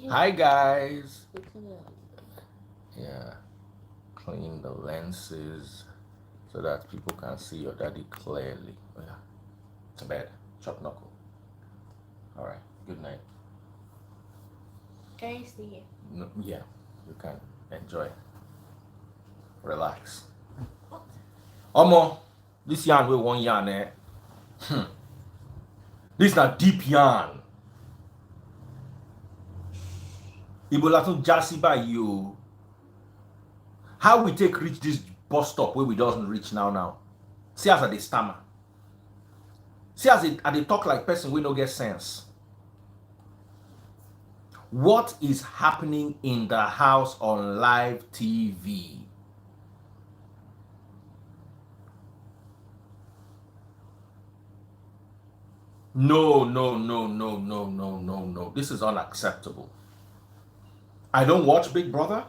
Hi guys. Yeah, clean the lenses so that people can see your daddy clearly. Oh yeah, to bed. Chop knuckle. All right. Good night. Can you see it? No, yeah, you can enjoy. Relax. Omo, this yarn with one yarn eh. This not deep yarn. Ibola tun jasi by you. How we take reach this bus stop where we doesn't reach now? See as I dey stammer. See as I dey talk like person we no get sense. What is happening in the house on live TV? No, no, no, no, no, no, no, no. This is unacceptable. I don't watch Big Brother,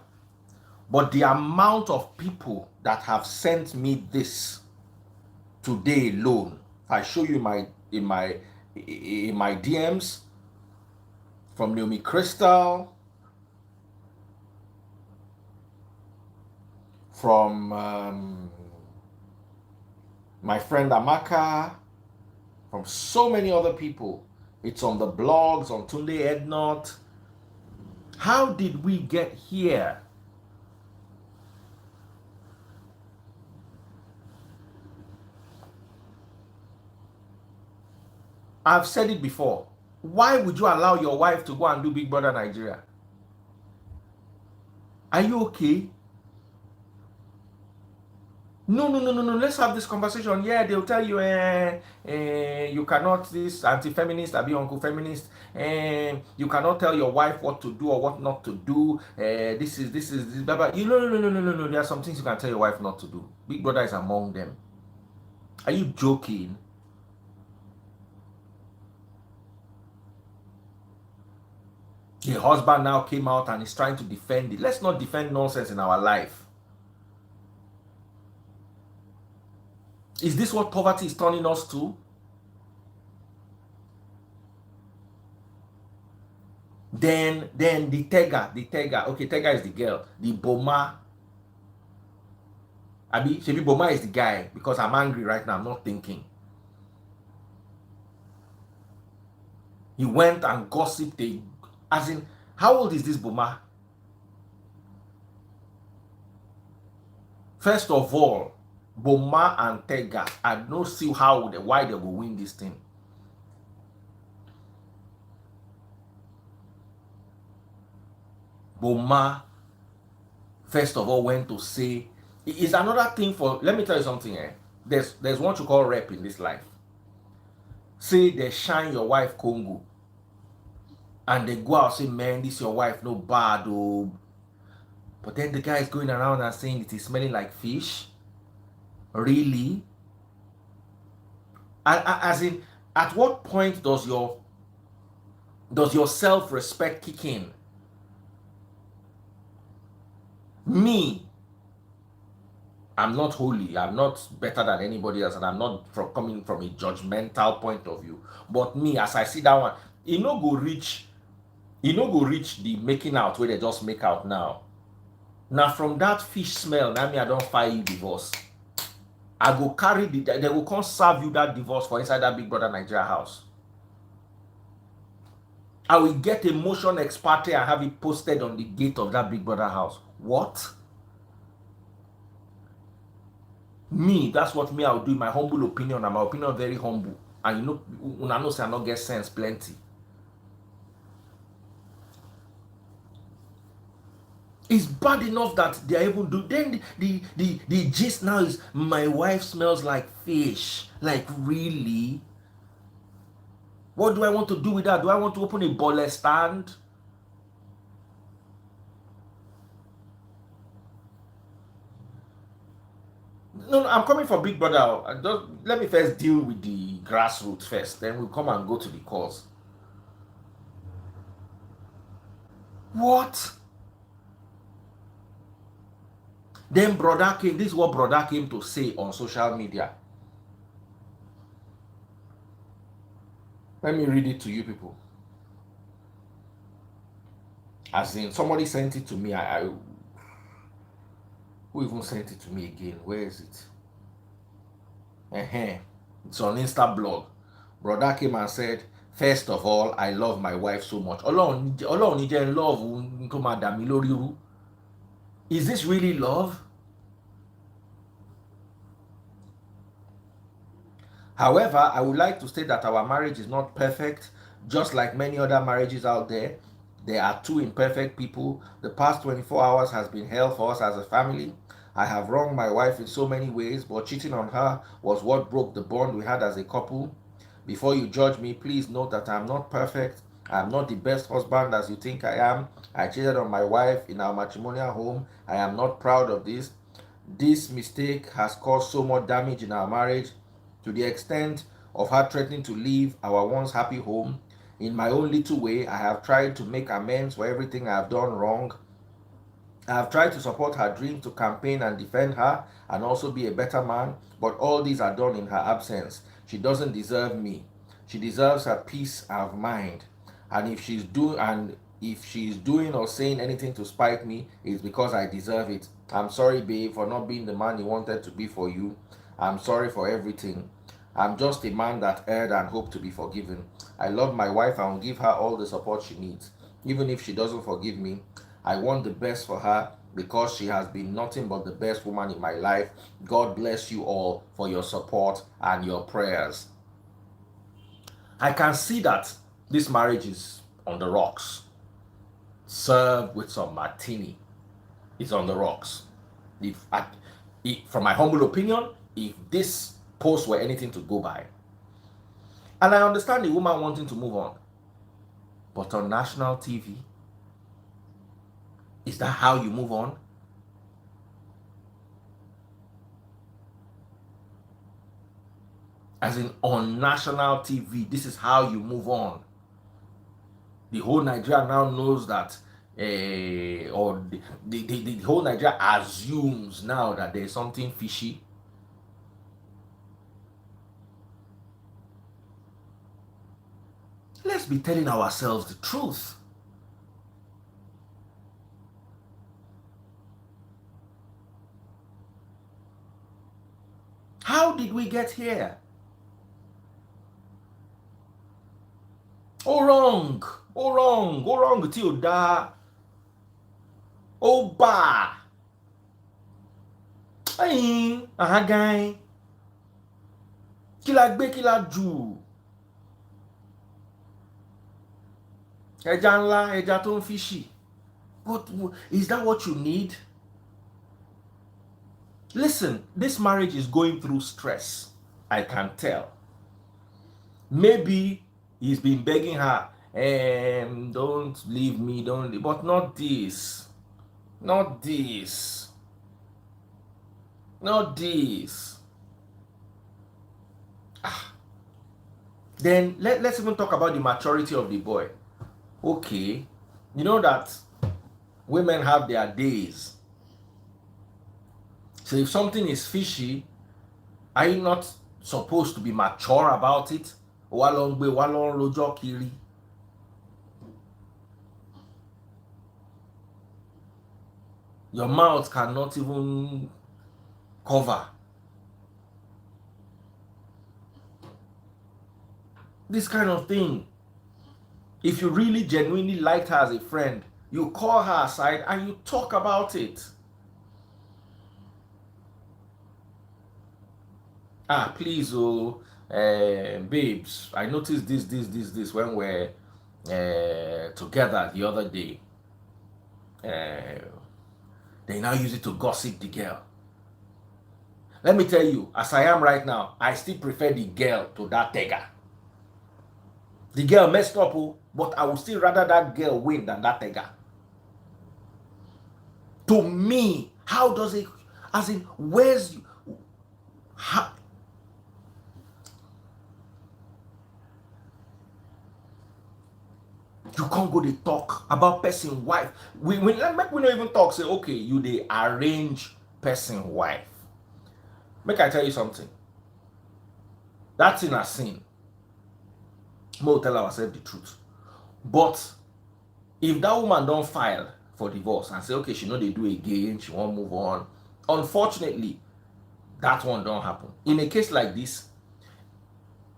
but the amount of people that have sent me this today alone, I show you in my DMs from Naomi Crystal, from my friend Amaka, from so many other people. It's on the blogs, on Tunde Ednot. How did we get here? I've said it before. Why would you allow your wife to go and do Big Brother Nigeria? Are you okay? No, no, no, no, no. Let's have this conversation. Yeah, they'll tell you, you cannot, this anti-feminist, I be uncle feminist, you cannot tell your wife what to do or what not to do. This, blah, blah. You know, no, no, no, no, no. There are some things you can tell your wife not to do. Big Brother is among them. Are you joking? The husband now came out and is trying to defend it. Let's not defend nonsense in our life. Is this what poverty is turning us to? Then the Tega. Okay, Tega is the girl. The Boma. Shebi Boma is the guy because I'm angry right now. I'm not thinking. He went and gossiped. As in, how old is this Boma? First of all, Boma and Tega, I don't see why they will win this thing. Boma, first of all, went to say, it's another thing for, let me tell you something, there's what you call rep in this life. Say they shine your wife Congo, and they go out and say, man, this your wife, no bad, oh. But then the guy is going around and saying it is smelling like fish. Really? As in, at what point does your self-respect kick in? Me, I'm not holy. I'm not better than anybody else, and I'm not coming from a judgmental point of view. But me, as I see that one, it no go reach the making out where they just make out now. Now from that fish smell, now me I don't file you divorce. I go carry they will come serve you that divorce for inside that Big Brother Nigeria house. I will get a motion ex parte and have it posted on the gate of that Big Brother house. What? Me, that's what me I'll do in my humble opinion, and my opinion very humble. And you know, when I know say I not get sense plenty. It's bad enough that they are even do. Then the gist now is my wife smells like fish. Like really? What do I want to do with that? Do I want to open a bottle stand? No, I'm coming for Big Brother. Let me first deal with the grassroots first. Then we'll come and go to the cause. What? Then brother came. This is what brother came to say on social media. Let me read it to you people. As in, somebody sent it to me. Who even sent it to me again? Where is it? It's on Insta blog. Brother came and said, first of all, I love my wife so much. Ọlọ́run ní jẹ́ love tó máa dà mí lórí rú. Is this really love? However, I would like to state that our marriage is not perfect. Just like many other marriages out there, there are two imperfect people. The past 24 hours has been hell for us as a family. I have wronged my wife in so many ways, but cheating on her was what broke the bond we had as a couple. Before you judge me, please note that I'm not perfect. I'm not the best husband as you think I am. I cheated on my wife in our matrimonial home. I am not proud of this. This mistake has caused so much damage in our marriage, to the extent of her threatening to leave our once happy home. In my own little way, I have tried to make amends for everything I have done wrong. I have tried to support her dream to campaign and defend her and also be a better man, but all these are done in her absence. She doesn't deserve me. She deserves her peace of mind. And if she's doing or saying anything to spite me, it's because I deserve it. I'm sorry, babe, for not being the man you wanted to be for you. I'm sorry for everything. I'm just a man that erred and hope to be forgiven. I love my wife and will give her all the support she needs. Even if she doesn't forgive me, I want the best for her because she has been nothing but the best woman in my life. God bless you all for your support and your prayers. I can see that this marriage is on the rocks. Served with some martini. It's on the rocks. From my humble opinion, if this post were anything to go by, and I understand the woman wanting to move on, but on national TV, is that how you move on? As in, on national TV, this is how you move on. The whole Nigeria now knows that, or the whole Nigeria assumes now that there's something fishy. Let's be telling ourselves the truth. How did we get here? Ó wrong tí ò dáa, ó bà ẹ̀yin àhágáin, kí la gbé kí la jù, ẹja ńlá ẹja tó ń fishy. What is that? What you need? Listen, this marriage is going through stress. I can tell. Maybe he's been begging her, don't leave me, don't leave. But not this. Not this. Not this. Then let's even talk about the maturity of the boy. Okay, you know that women have their days. So if something is fishy, are you not supposed to be mature about it? Your mouth cannot even cover this kind of thing. If you really genuinely liked her as a friend, you call her aside and you talk about it. Please, babes, I noticed this when we're together the other day. They now use it to gossip the girl. Let me tell you, as I am right now, I still prefer the girl to that Tega. The girl messed up, but I would still rather that girl win than that Tega. To me, how does it, as in, where's, how, you can't go to talk about person wife. We not even talk, say, okay, you they arrange person wife. Make I tell you something. That's in a sin. We'll tell ourselves the truth. But If that woman don't file for divorce and say, okay, she know they do again, she won't move on, unfortunately, that one don't happen. In a case like this,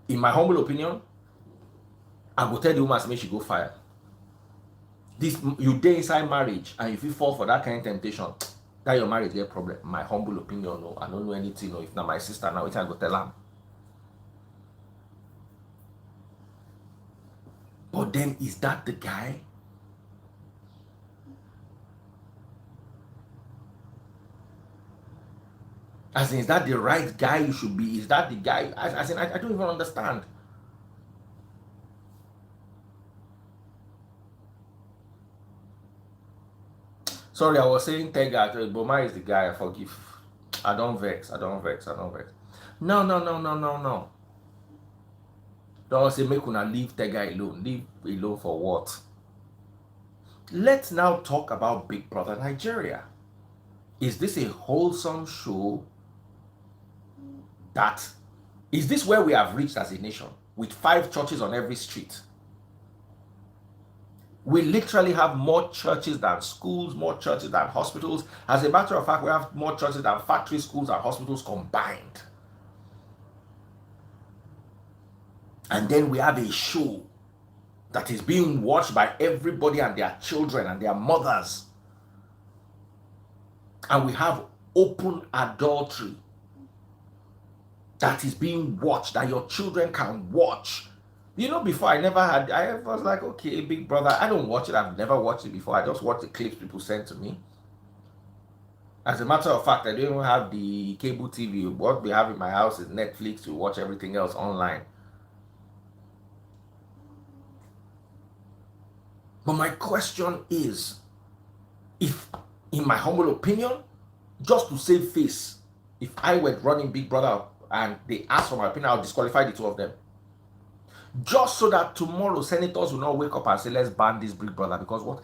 in my humble opinion, I go tell the woman, make she go file. This, you dey inside marriage and if you fall for that kind of temptation, that your marriage get problem. My humble opinion, no, I don't know anything. No, if not my sister now, which I go tell her. But then, is that the guy? As in, is that the right guy you should be? Is that the guy? As in, I don't even understand. Sorry, I was saying Tega, Boma is the guy. I forgive. I don't vex. No. Don't say make una leave Tega alone. Leave alone for what? Let's now talk about Big Brother Nigeria. Is this a wholesome show? Is this where we have reached as a nation? With 5 churches on every street. We literally have more churches than schools, more churches than hospitals. As a matter of fact, we have more churches than factory schools and hospitals combined. And then we have a show that is being watched by everybody and their children and their mothers. And we have open adultery that is being watched, that your children can watch. You know, before I was like, okay, Big Brother, I don't watch it. I've never watched it before. I just watch the clips people send to me. As a matter of fact, I don't even have the cable TV. What we have in my house is Netflix to watch everything else online. But my question is, if, in my humble opinion, just to save face, if I were running Big Brother and they asked for my opinion, I'll disqualify the 2 of them. Just so that tomorrow senators will not wake up and say, let's ban this Big Brother. Because what?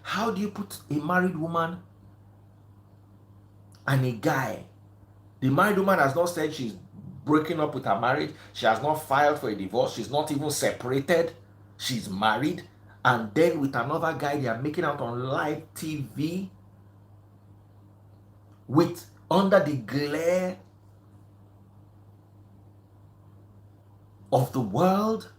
How do you put a married woman and a guy? The married woman has not said she's breaking up with her marriage. She has not filed for a divorce. She's not even separated. She's married. And then with another guy, they are making out on live TV under the glare of the world.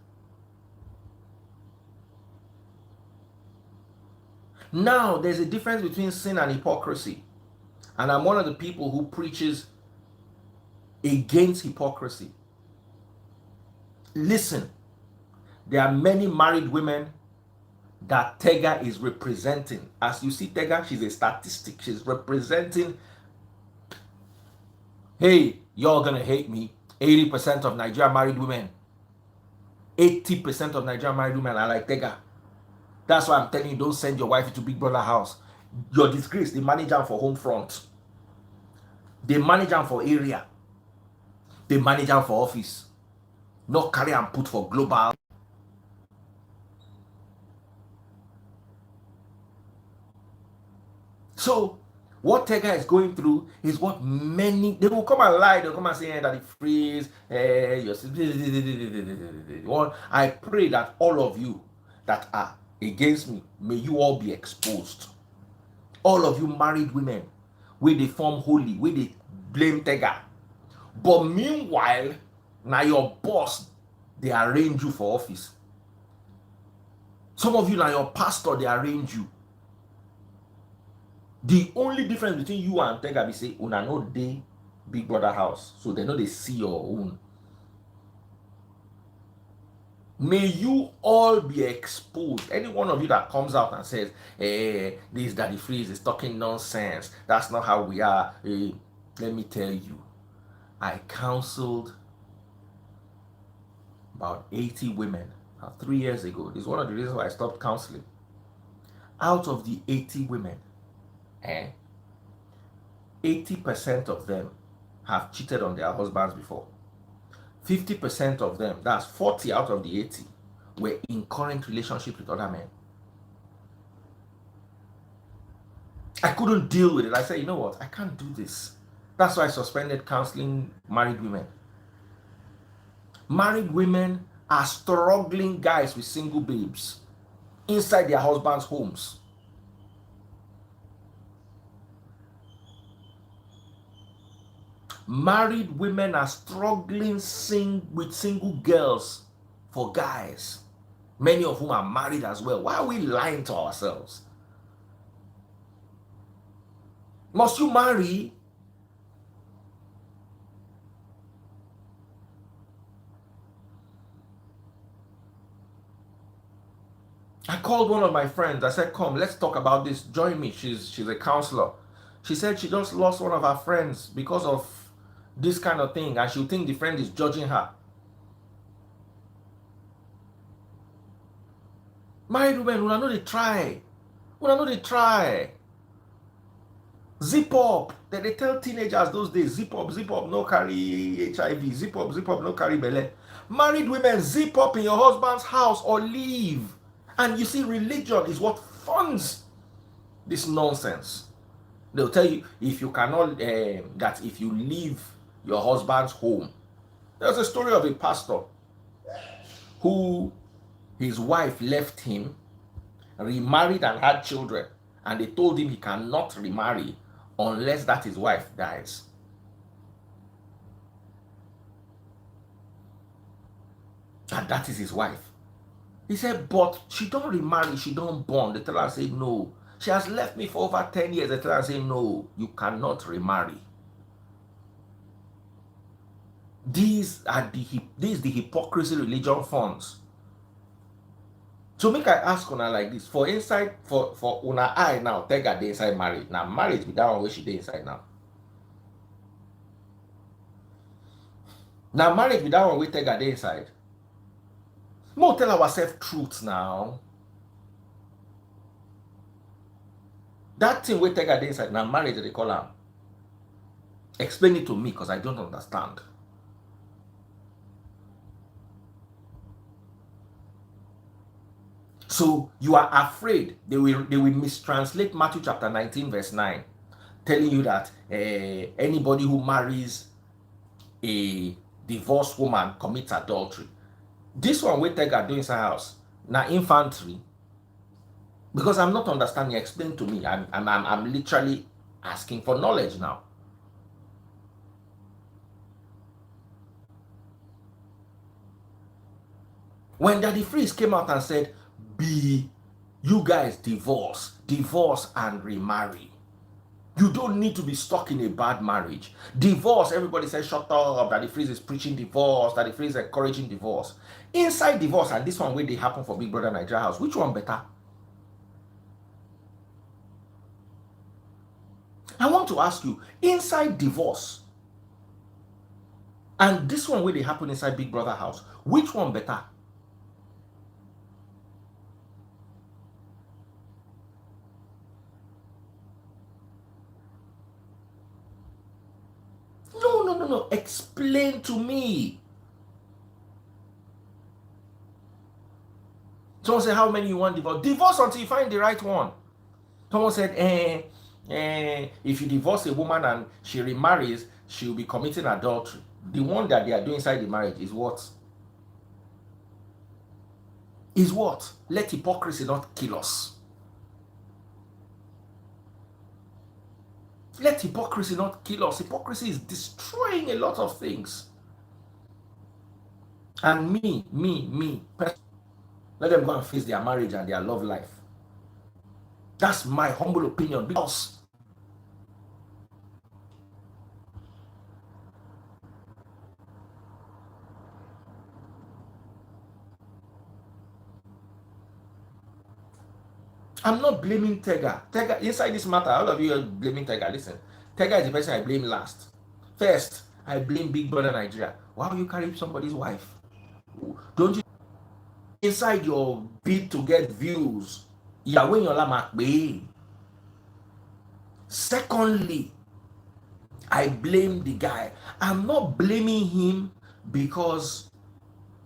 Now, there's a difference between sin and hypocrisy. And I'm one of the people who preaches against hypocrisy. Listen, there are many married women that Tega is representing. As you see, Tega, she's a statistic. She's representing, hey, you're gonna hate me. 80% of Nigerian married women, 80% of Nigerian married women are like Tega. That's why I'm telling you, don't send your wife into Big Brother house. Your disgrace, they manage them for home front. They manage them for area. They manage them for office. Not carry and put for global. So, what Tega is going through is what many, they will come and lie, they'll come and say that it frees, I pray that all of you that are against me, may you all be exposed. All of you married women, where they form holy, where they blame Tega. But meanwhile, now your boss, they arrange you for office. Some of you, now your pastor, they arrange you. The only difference between you and Tega be say, una no dey Big Brother house, so they know they see your own. May you all be exposed. Any one of you that comes out and says, this Daddy Freeze is talking nonsense, that's not how we are. Let me tell you, I counseled about 80 women 3 years ago. This is one of the reasons why I stopped counseling. Out of the 80 women, 80% of them have cheated on their husbands before. 50% of them, that's 40 out of the 80, were in current relationships with other men. I couldn't deal with it. I said, you know what? I can't do this. That's why I suspended counseling married women. Married women are struggling guys with single babes. inside their husbands' homes. Married women are struggling with single girls for guys, many of whom are married as well. Why are we lying to ourselves? Must you marry? I called one of my friends. I said, come, let's talk about this. Join me. She's a counselor. She said she just lost one of her friends because of this kind of thing, and she'll think the friend is judging her. Married women, we know they try. We know they try. Zip up. They tell teenagers those days, zip up, no carry HIV, zip up, no carry belle. Married women, zip up in your husband's house or leave. And you see, religion is what funds this nonsense. They'll tell you, if you cannot, that if you leave your husband's home. There's a story of a pastor who his wife left him, remarried and had children, and they told him he cannot remarry unless that his wife dies. And that is his wife. He said, but she don't remarry, she don't born. The teller said, no. She has left me for over 10 years. The teller said, no, you cannot remarry. These are the hypocrisy religion funds. So make I ask una like this. For inside, for una eye now, Tega dey inside marriage. Now marriage be that one where she dey inside now. Now marriage be that one where Tega dey inside. More tell ourselves truth now. That thing where Tega dey inside, now marriage they call am. Explain it to me because I don't understand. So you are afraid they will mistranslate Matthew chapter 19 verse 9, telling you that anybody who marries a divorced woman commits adultery. This one we take do inside house now infantry, because I'm not understanding. Explain to me. I'm literally asking for knowledge now. When Daddy Freeze came out and said, you guys divorce and remarry. You don't need to be stuck in a bad marriage. Divorce, everybody says, shut up. Daddy Freeze is preaching divorce. Daddy Freeze is encouraging divorce. Inside divorce, and this one where they happen for Big Brother Naija house, which one better? I want to ask you, inside divorce, and this one where they happen inside Big Brother house, which one better? No. Explain to me. Someone said, how many you want divorce? Divorce until you find the right one. Someone said, if you divorce a woman and she remarries, she'll be committing adultery. The one that they are doing inside the marriage is what? Is what? Let hypocrisy not kill us. Let hypocrisy not kill us. Hypocrisy is destroying a lot of things. And me, let them go and face their marriage and their love life. That's my humble opinion, because I'm not blaming Tega. Tega, inside this matter, all of you are blaming Tega. Listen, Tega is the person I blame last. First, I blame Big Brother Nigeria. Why will you carry somebody's wife? Don't you, inside your bid to get views, you're winning your lamak. Secondly, I blame the guy. I'm not blaming him because,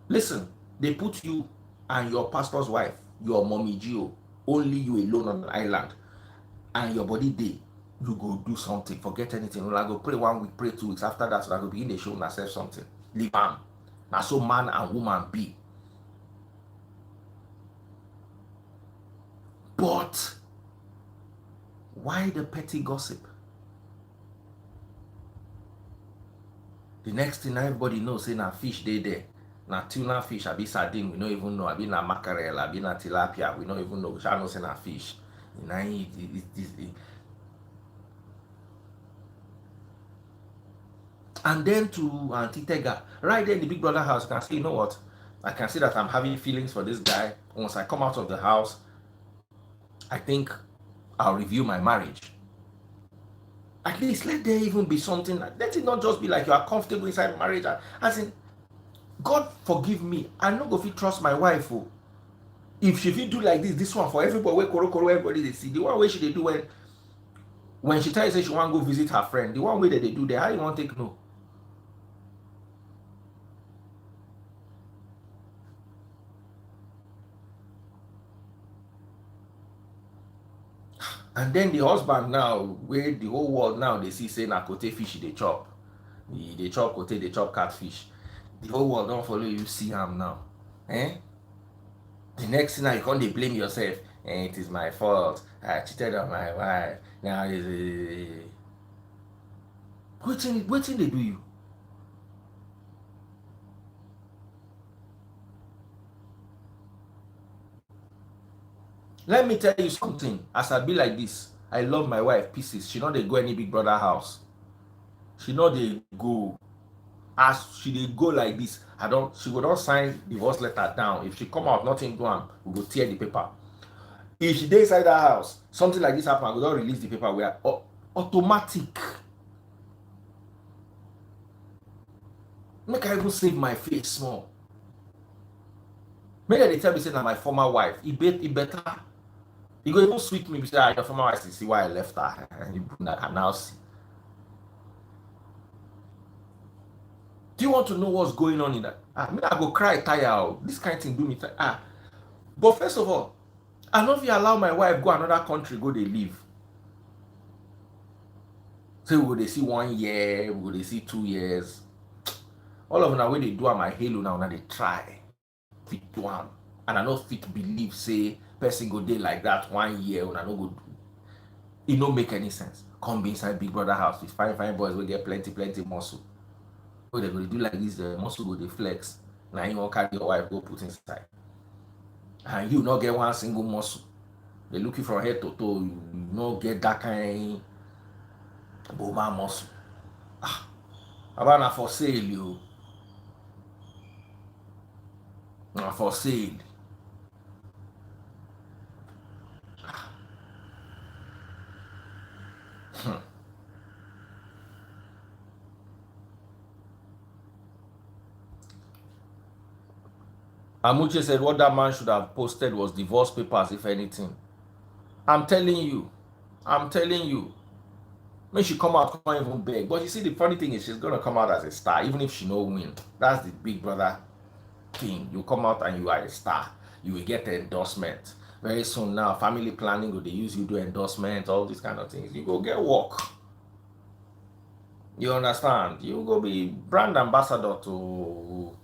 listen, they put you and your pastor's wife, your mommy Gio, only you alone on an island, and your body day, you go do something, forget anything. Like go pray 1 week, pray 2 weeks. After that, so I go begin the show and say something. Leave am. Now so man and woman be. Why the petty gossip? The next thing everybody knows, say na fish dey there. Na tuna fish, abi sardine, we don't even know. Abi na mackerel, abi na tilapia, we don't even know. We shall know say na fish. And then to Auntie Tega, right there in the Big Brother house, you can see, you know what? I can see that I'm having feelings for this guy. Once I come out of the house, I think I'll review my marriage. At least let there even be something. Let it not just be like you are comfortable inside marriage. As in, God forgive me, I no go fit trust my wife. Oh. If she fit do like this one for everybody, wey koro everybody they see. The one way she dey do when she tell you say she want to go visit her friend, the one way that they do there, how you want to take no? And then the husband now, where the whole world now they see say na kote fish they chop. They chop kote, they chop catfish. The whole world don't follow you see him now. Eh? The next thing now you can't they blame yourself. It is my fault. I cheated on my wife. Now waiting they do you. Let me tell you something. As I be like this, I love my wife pieces. She not they go any Big Brother house. She not they go. As she dey go like this, she go don sign divorce letter down. If she come out nothing do am, we go tear the paper. If she dey inside that house, something like this happen, I go don release the paper. We are automatic. Make I even save my face small. Make they tell me say na my former wife. E better. E go even sweet me. Say your former wife, see why I left her. I can now see. Do you want to know what's going on in that? I go cry tire. This kind of thing do me tire. But first of all, I no fit allow my wife go another country go dey live. Say we go dey see 1 year, we go dey see 2 years. All of una wey dey do am, I hail una dey try fit do am, and I no fit believe say person go dey like that 1 year. Una no go do. E no make any sense. Come be inside Big Brother house with fine boys wey get plenty muscle. Wey they go do like this, the muscle go dey flex. Now you wan carry your wife go put inside, and you not get one single muscle. They look you from head to toe. You no get that kind Boma muscle. About na for sale, you. Na for sale. Amuche said what that man should have posted was divorce papers, if anything. I'm telling you. When she come out, can't even beg. But you see, the funny thing is she's gonna come out as a star, even if she no win. That's the Big Brother thing. You come out and you are a star. You will get the endorsement. Very soon now, family planning, go they use you do endorsement, all these kind of things. You go get work. You understand? You go be brand ambassador to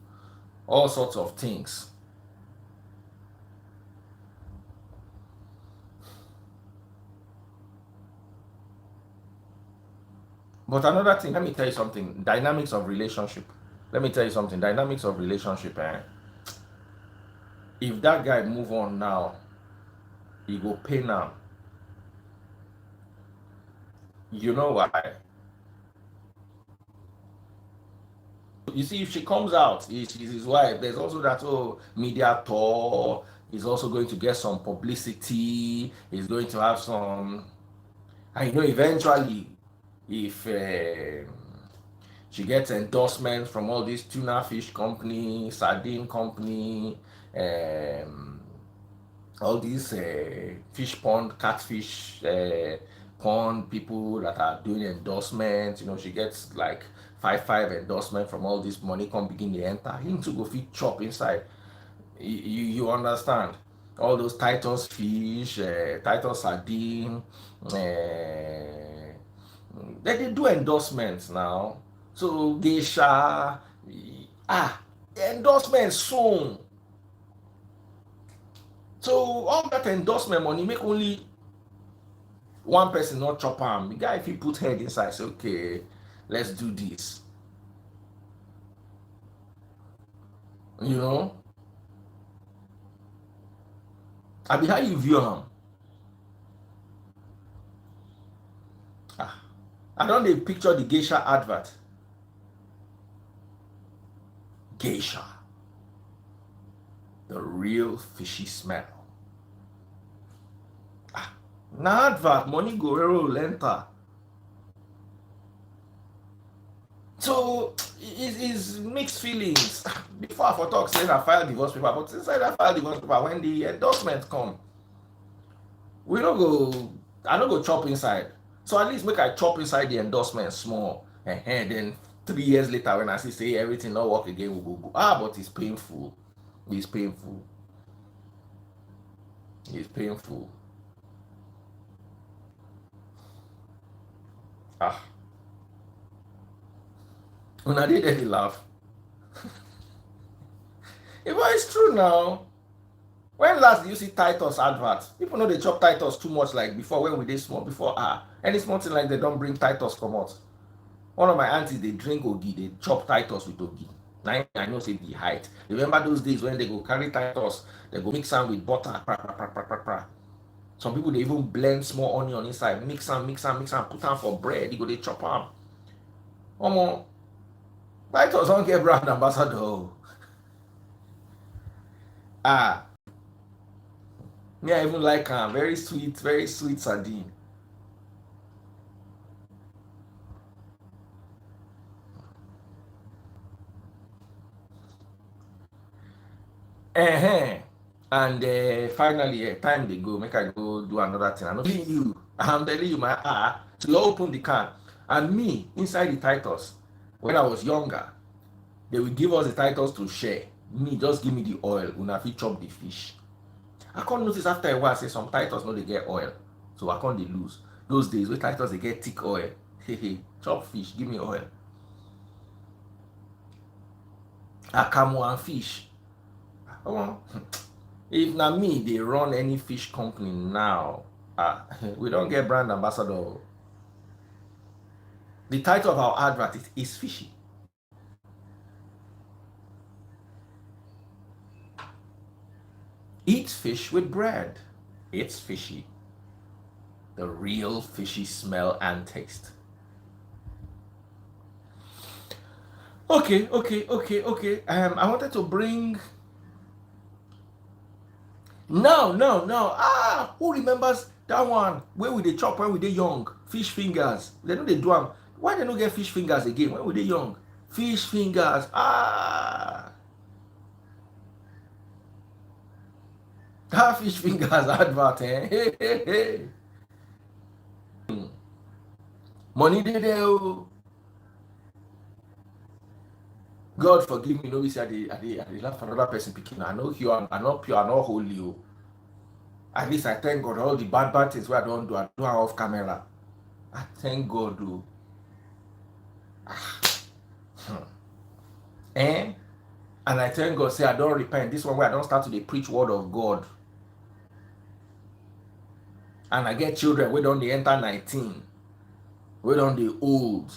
all sorts of things. But another thing, let me tell you something. Dynamics of relationship. If that guy move on now, he go pay now. You know why? You see, if she comes out, she's his wife. There's also that media tour. He's also going to get some publicity. He's going to have some. And eventually, if she gets endorsement from all these tuna fish company, sardine company, all these fish pond, catfish pond people that are doing endorsements, she gets like five endorsement from all this money come begin to enter. Him to go fit chop inside. You understand? All those Titus fish, Titus sardine, they do endorsements now. So geisha, endorsement soon. So all that endorsement money make only one person not chop am, the guy if he put head inside say okay, let's do this, you know. Abi how you view am? I don dey picture the geisha advert. Geisha, the real fishy smell. Na advert, money go roll enter. So it's mixed feelings. Before I for talk say I file divorce paper, but inside that file divorce paper, when the endorsement come, we no go. I no go chop inside. So at least make I chop inside the endorsement small, and then 3 years later when I see say everything not work again, we go. But it's painful. It's painful. It's painful. Una dey there dey laugh. It's true now. When last do you see Titus advert? People know they chop Titus too much like before when we dey small. Before any small thing like they don't bring Titus come out. One of my aunties they drink ogi, they chop Titus with ogi. Now I know say the height. Remember those days when they go carry Titus, they go mix am with butter. Some people they even blend small onion inside, mix am, put am for bread. You go they chop am. Omo, Titus don't get brand ambassador. Me I even like am. Very sweet sardine. And finally, time they go, make I go do another thing. I'm telling you, my to open the can. And me, inside the Titus, when I was younger, they will give us the Titus to share. Me, just give me the oil. Una fit chop the fish. I can't notice after a while, say some Titus no they get oil. So I can't they lose. Those days, with Titus they get thick oil. Chop fish, give me oil. Akamu and fish. If na me they run any fish company now, we don't get brand ambassador. The title of our advert is fishy. Eat fish with bread. It's fishy. The real fishy smell and taste. Okay. I wanted to bring. No. Who remembers that one? Where we they chop when we they young? Fish fingers. They know they do them. Why they don't get fish fingers again when we they young? Fish fingers. That fish fingers advert, Hey. Money they there. God forgive me, no, we say I dey laugh for another person picking. I know you are not pure, I not holy. At least I thank God all the bad things where I don't do off camera. I thank God. And I thank God say I don't repent. This one where I don't start to preach word of God. And I get children we don't they enter 19. We don't they old.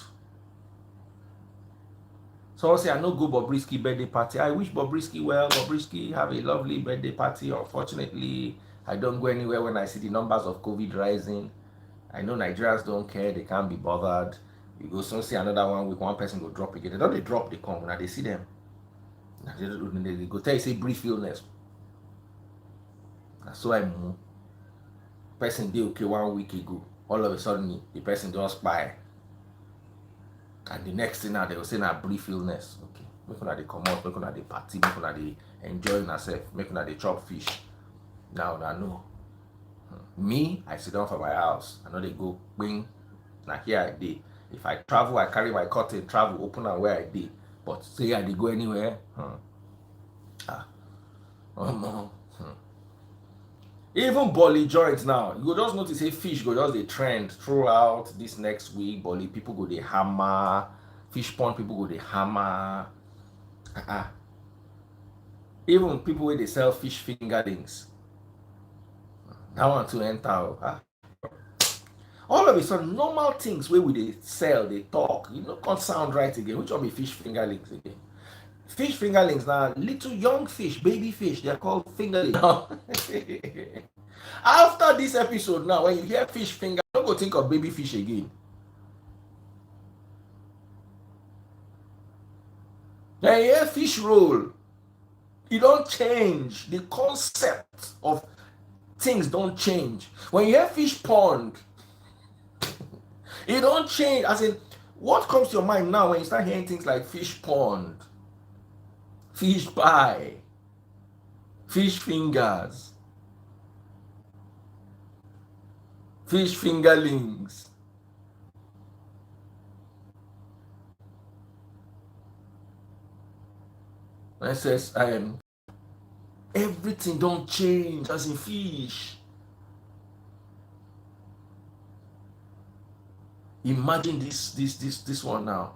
So I say I no go Bobrisky birthday party. I wish Bobrisky well. Bobrisky have a lovely birthday party. Unfortunately, I don't go anywhere when I see the numbers of COVID rising. I know Nigerians don't care. They can't be bothered. You go soon see another one week, one person go drop again. They don't they drop, they come. Now they see them. They go tell you say brief illness. So I move. Person did okay 1 week ago. All of a sudden the person just spy. And the next thing now they will say na brief illness. Okay. Make una they come out, make una they party, make una they enjoy yourself, make una they chop fish. Now no. Me, I sit down for my house. I know they go bring. Now here I did. If I travel, I carry my curtain, travel, open and where I did. But say I did go anywhere. Even Bolly joints now. You go just notice a fish go just a trend throughout this next week. Bolly people go they hammer. Fish pond people go they hammer. Even people where they sell fish fingerlings. That one to enter. All of a sudden, normal things where we they sell, they talk, can't sound right again. Which one be fish fingerlings again? Fish fingerlings now, little young fish, baby fish, they're called fingerlings. After this episode now, when you hear fish finger, don't go think of baby fish again. Then you hear fish roll, it don't change. The concept of things don't change. When you hear fish pond, it don't change. As in, what comes to your mind now when you start hearing things like fish pond, fish pie, fish fingers, fish fingerlings? And it says, everything don't change as in fish. Imagine this one now.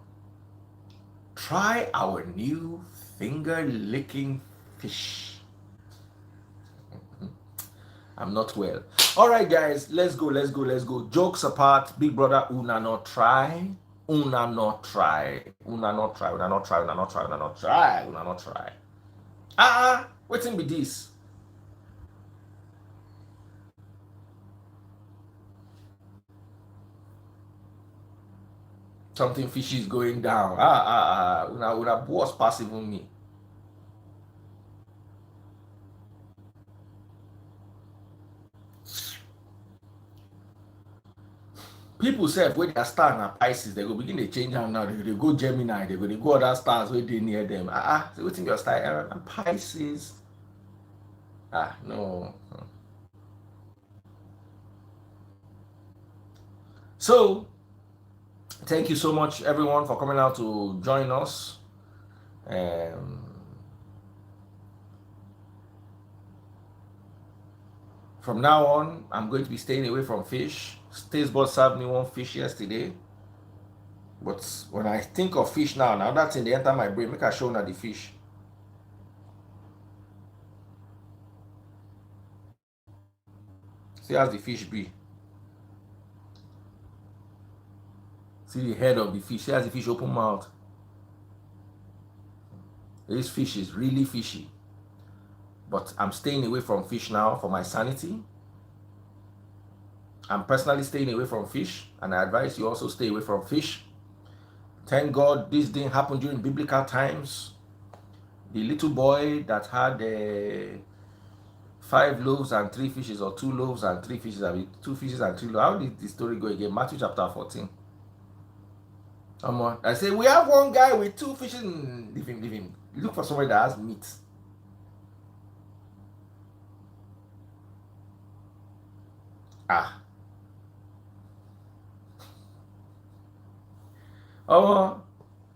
Try our new finger licking fish. I'm not well. All right, guys, let's go. Jokes apart, big brother, una not try. Wetin be this? Something fishy is going down. Una boss pass even me. People say when their star na Pisces, they go begin to change am now. They go Gemini, they go other stars where they near them. So wetin your star? Pisces. No. So, thank you so much, everyone, for coming out to join us. From now on, I'm going to be staying away from fish. Stacebot served me one fish yesterday. But when I think of fish now that thing they enter my brain, make I show now the fish. See how the fish be. See the head of the fish. See how the fish open mouth. This fish is really fishy. But I'm staying away from fish now for my sanity. I'm personally staying away from fish, and I advise you also stay away from fish. Thank God this didn't happen during biblical times. The little boy that had 5 loaves and 3 fishes, or 2 loaves and 3 fishes, 2 fishes and 3 loaves. How did the story go again? Matthew chapter 14. Come on. I say, we have one guy with 2 fishes. Leave him. Look for somebody that has meat.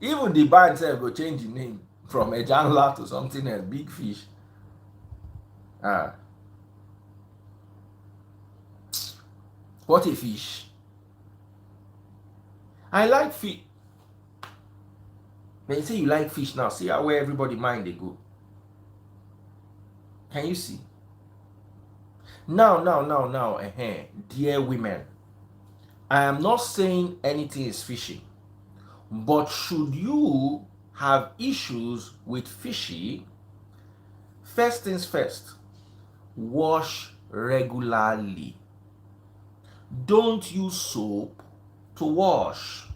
Even the band itself go change the name from Ejanla to something else, big fish. What a fish. I like fish. When you say you like fish now, see how where everybody mind they go. Can you see? Now, dear women, I am not saying anything is fishy, but should you have issues with fishy, first things first, wash regularly. Don't use soap to wash.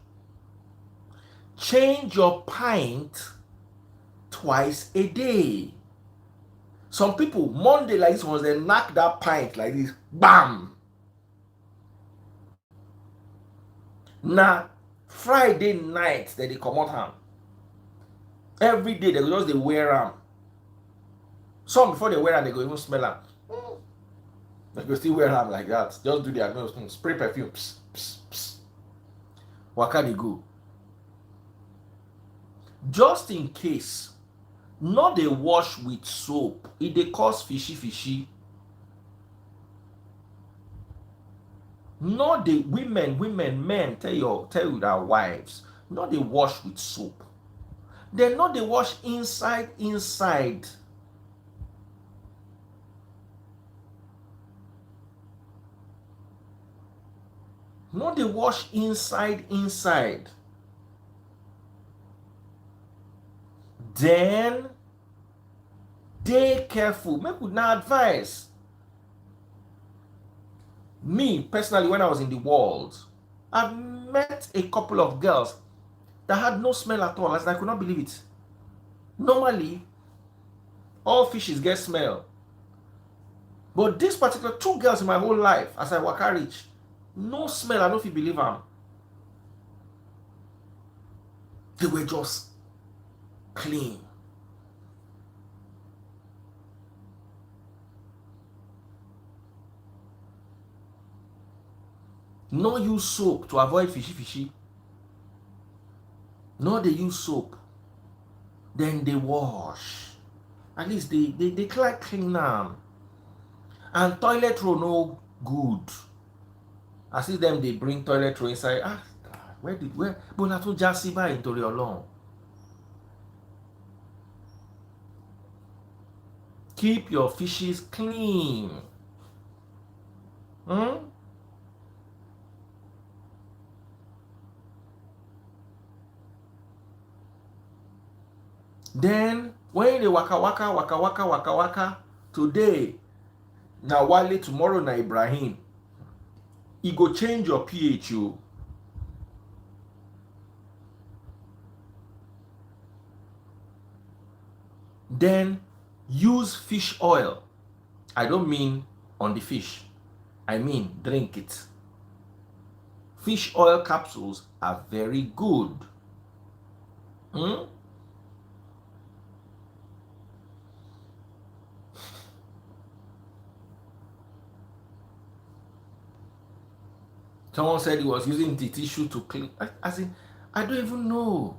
Change your pint twice a day. Some people, Monday like this, once they knock that pint like this, bam. Now, Friday night that they come out ham. Every day they just they wear them. Some before they wear them, they go even smell them. They go still wear them like that. Just do their nose, spray perfume. Psst, psst, psst. Waka they go. Just in case, not they wash with soap. It they cause fishy. Not the women, men, tell you their wives, not they wash with soap. They're not they wash inside. No, they wash inside. Then dey careful. Make we na advice. Me personally, when I was in the world, I've met a couple of girls that had no smell at all. I could not believe it. Normally, all fishes get smell. But this particular 2 girls in my whole life, as I waka reach, no smell. I don't feel believe them. They were just clean. No use soap to avoid fishy. No, they use soap. Then they wash. At least they clean them. And toilet roll no good. I see them, they bring toilet roll inside. Where? But not to just see by into your long. Keep your fishes clean. Then when they waka today, na Wale, tomorrow na Ibrahim, e go change your pH. Then use fish oil. I don't mean on the fish, I mean drink it. Fish oil capsules are very good. Someone said he was using the tissue to clean. I don't even know.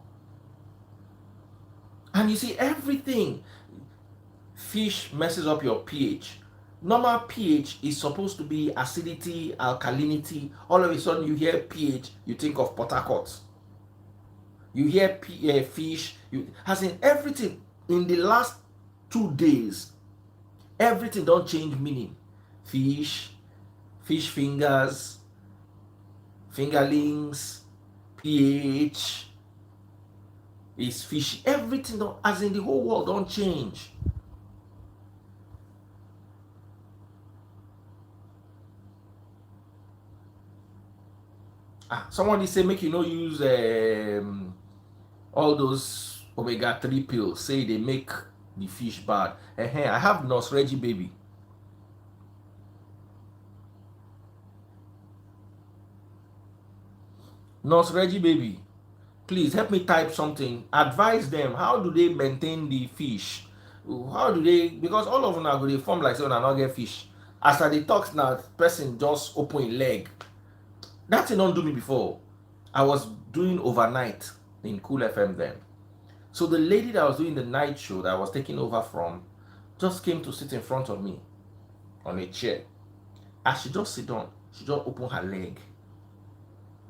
And you see, everything. Fish messes up your pH. Normal pH is supposed to be acidity, alkalinity. All of a sudden, you hear pH, you think of Port Harcourt. You hear fish. Everything in the last 2 days, everything don't change meaning. Fish fingers, fingerlings, pH is fishy. Everything, as in the whole world, don't change. Somebody say make you no use all those omega-3 pills. Say they make the fish bad. I have Nurse Reggie baby. Nurse Reggie baby, please help me type something. Advise them. How do they maintain the fish? How do they? Because all of them are going to form like so and not get fish. As I talk now, person just open a leg. That thing don't do me before. I was doing overnight in Cool FM then. So the lady that was doing the night show that I was taking over from just came to sit in front of me on a chair. As she just sit down, she just opened her leg.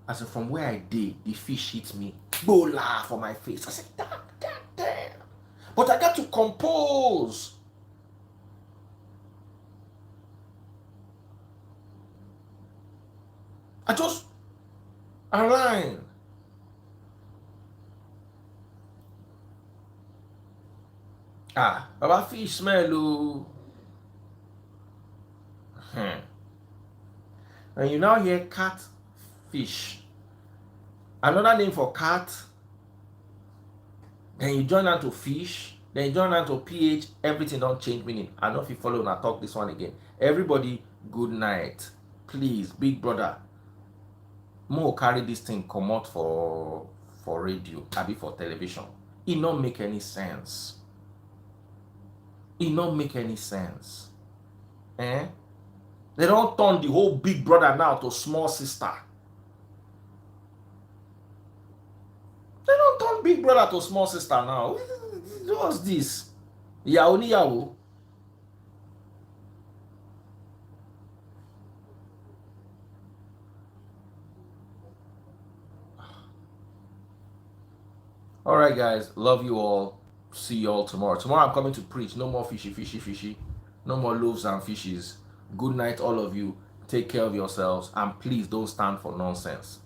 As from where I did, the fish hit me. Bola for my face. I said, damn. But I got to compose. I just align. Baba fish smell. And you now hear cat fish. Another name for cat. Then you join that to fish. Then you join that to pH. Everything don't change meaning. I know if you follow and I talk this one again. Everybody, good night. Please, big brother. Mo carry this thing come out for radio, maybe for television. It not make any sense. They don't turn the whole big brother now to small sister. They don't turn big brother to small sister now. What's this? Yahoo ni yahoo. All right, guys. Love you all. See you all tomorrow. Tomorrow I'm coming to preach. No more fishy. No more loaves and fishes. Good night, all of you. Take care of yourselves, and please don't stand for nonsense.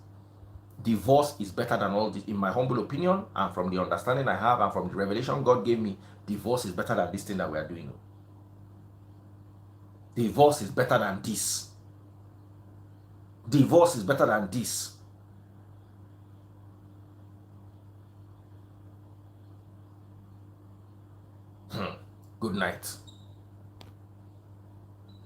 Divorce is better than all this, in my humble opinion, and from the understanding I have and from the revelation God gave me. Divorce is better than this thing that we are doing. Divorce is better than this. Divorce is better than this. Good night.